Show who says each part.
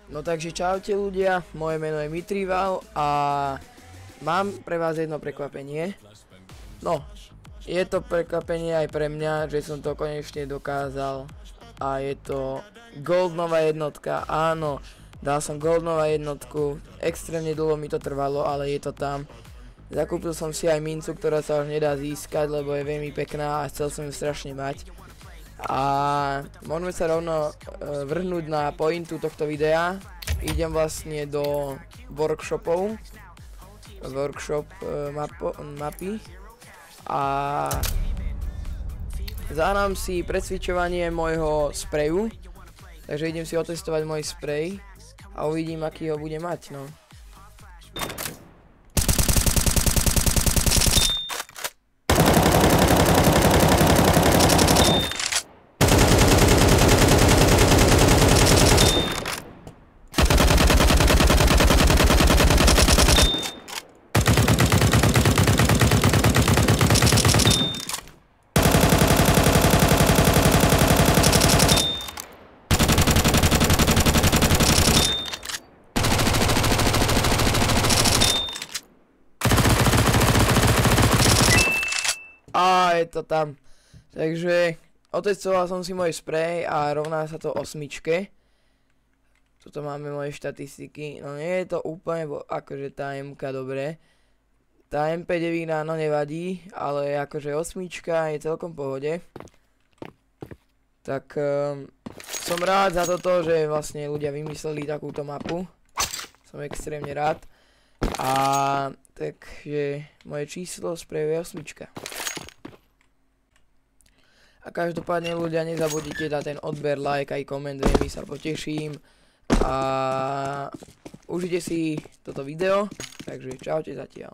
Speaker 1: No takže čaute ľudia, moje meno je Mitrival a mám pre vás jedno prekvapenie. No, je to prekvapenie aj pre mňa, že som to konečne dokázal a je to Gold nová jednotka. Áno, dal som Gold nová jednotku, extrémne dlho mi to trvalo, ale je to tam. Zakúpil som si aj mincu, ktorá sa už nedá získať, lebo je veľmi pekná a chcel som ju strašne mať. A môžeme sa rovno vrhnúť na pointu tohto videa. Idem vlastne do workshopov, mapy a zahrám si precvičovanie môjho spreju. Takže idem si otestovať môj sprej a uvidím, aký ho bude mať, no. A je to tam. Takže otestoval som si môj sprej a rovná sa to 8. Tuto máme moje štatistiky. No nie je to úplne akože tá MK dobre. Tá MP9 no nevadí, ale akože 8 je celkom v pohode. Tak som rád za toto, že vlastne ľudia vymysleli takúto mapu. Som extrémne rád. A takže moje číslo spreju je 8. A každopádne ľudia, nezabudnite dať ten odber, like aj koment, veľmi sa poteším. A užite si toto video, takže čaute zatiaľ.